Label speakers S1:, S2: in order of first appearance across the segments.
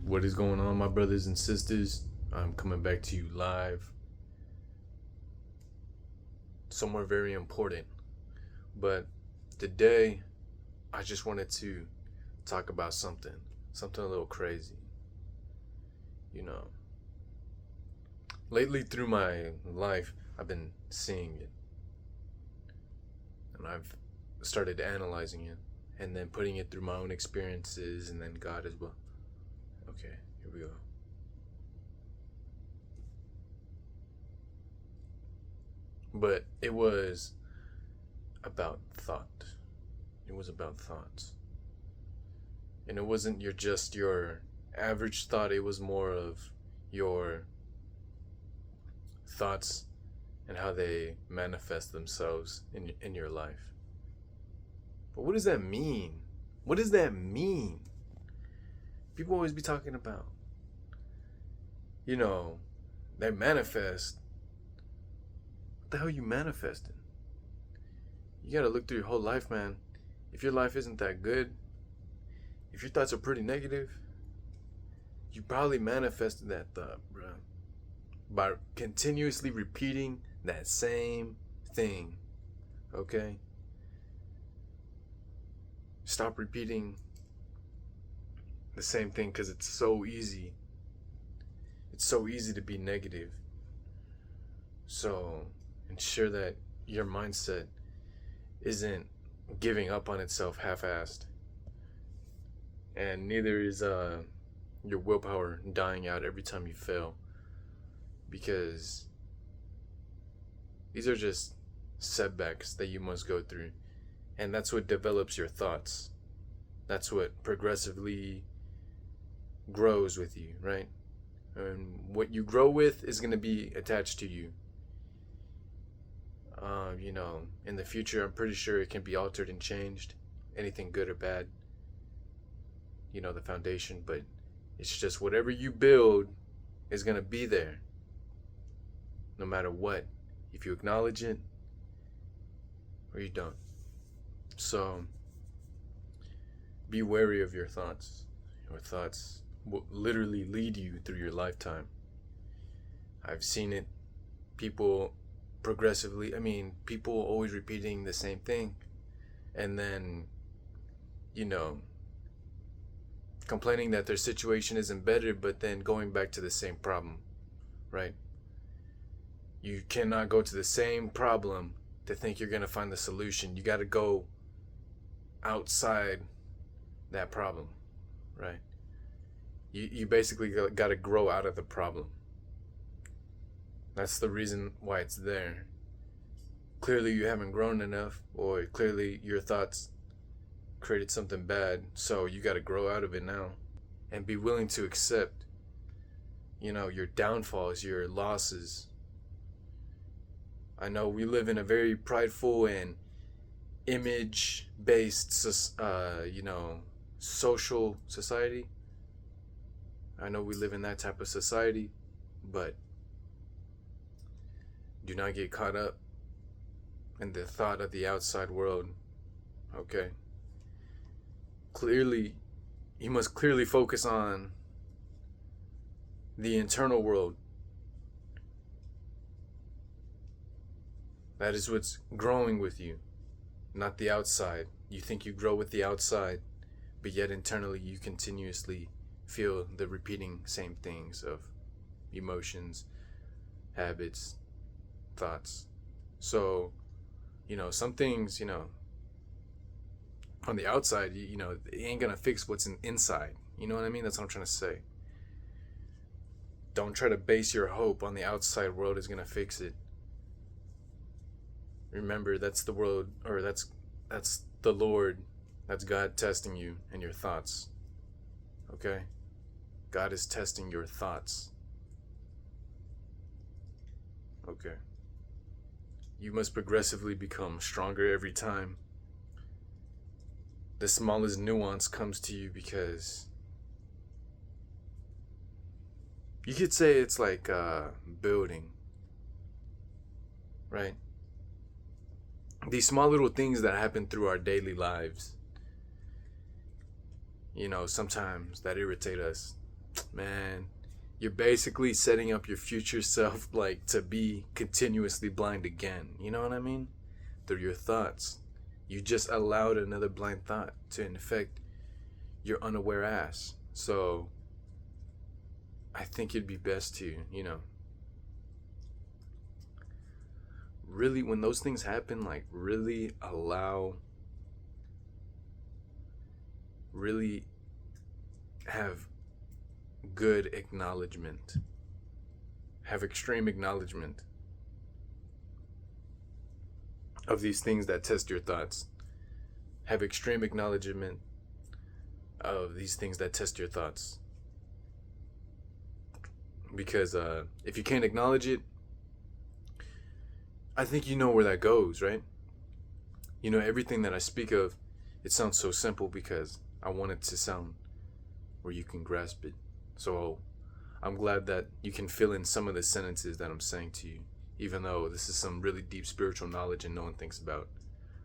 S1: What is going on, my brothers and sisters? I'm coming back to you live. Somewhere very important. But today, I just wanted to talk about something a little crazy. You know, lately through my life, I've been seeing it. And I've started analyzing it and then putting it through my own experiences and then God as well. Okay, here we go. But it was about thought. It was about thoughts. And it wasn't your average thought, it was more of your thoughts and how they manifest themselves in your life. But what does that mean? What does that mean? People always be talking about, they manifest. What the hell are you manifesting? You gotta look through your whole life, man. If your life isn't that good, if your thoughts are pretty negative, you probably manifested that thought, bro. By continuously repeating that same thing. Okay? Stop repeating the same thing because it's so easy. It's so easy to be negative. So ensure that your mindset isn't giving up on itself half-assed. And neither is your willpower dying out every time you fail. Because these are just setbacks that you must go through. And that's what develops your thoughts. That's what progressively grows with you, right? And what you grow with is going to be attached to you. In the future, I'm pretty sure it can be altered and changed. Anything good or bad. The foundation. But it's just whatever you build is going to be there. No matter what. If you acknowledge it or you don't. So, be wary of your thoughts. Your thoughts will literally lead you through your lifetime. I've seen it. People always repeating the same thing. And then, complaining that their situation isn't better, but then going back to the same problem, right? You cannot go to the same problem to think you're going to find the solution. You got to go outside that problem, right? You basically got to grow out of the problem. That's the reason why it's there. Clearly you haven't grown enough, or clearly your thoughts created something bad, so you got to grow out of it now and be willing to accept, your downfalls, your losses. I know we live in a very prideful and image-based, social society. I know we live in that type of society, but do not get caught up in the thought of the outside world, okay? You must clearly focus on the internal world. That is what's growing with you, not the outside. You think you grow with the outside, but yet internally you continuously feel the repeating same things of emotions, habits, thoughts. So, some things, on the outside, it ain't gonna fix what's inside. You know what I mean? That's what I'm trying to say. Don't try to base your hope on the outside world is gonna fix it. Remember, that's the world, or that's the Lord, that's God testing you and your thoughts. Okay? God is testing your thoughts. Okay. You must progressively become stronger every time the smallest nuance comes to you, because you could say it's like building, right? These small little things that happen through our daily lives, sometimes that irritate us. man, you're basically setting up your future self like to be continuously blind again. You know what I mean? Through your thoughts. You just allowed another blind thought to infect your unaware ass. So I think it'd be best to, really, when those things happen, like really really have good acknowledgement, have extreme acknowledgement of these things that test your thoughts, have extreme acknowledgement of these things that test your thoughts. Because if you can't acknowledge it, I think you know where that goes, right? Everything that I speak of, it sounds so simple because I want it to sound where you can grasp it. So I'm glad that you can fill in some of the sentences that I'm saying to you, even though this is some really deep spiritual knowledge and no one thinks about.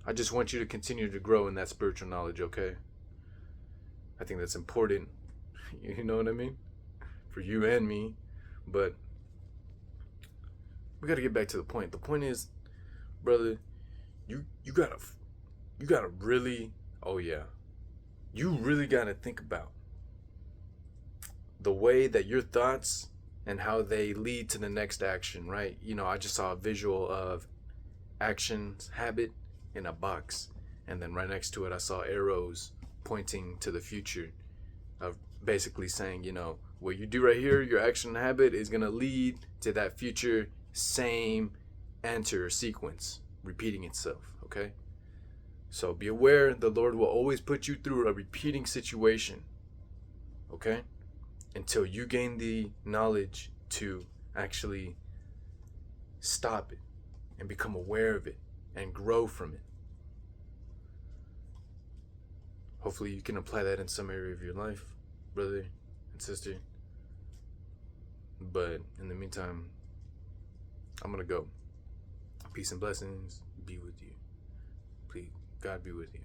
S1: I just want you to continue to grow in that spiritual knowledge, okay? I think that's important. You know what I mean? For you and me. But we gotta get back to the point. The point is, brother, you gotta really, oh yeah, you really gotta think about the way that your thoughts and how they lead to the next action, right? I just saw a visual of actions, habit in a box, and then right next to it I saw arrows pointing to the future, of basically saying, what you do right here, your action habit is going to lead to that future same answer or sequence repeating itself, okay? So be aware the Lord will always put you through a repeating situation, okay? Until you gain the knowledge to actually stop it and become aware of it and grow from it. Hopefully you can apply that in some area of your life, brother and sister. But in the meantime, I'm going to go. Peace and blessings be with you. Please, God be with you.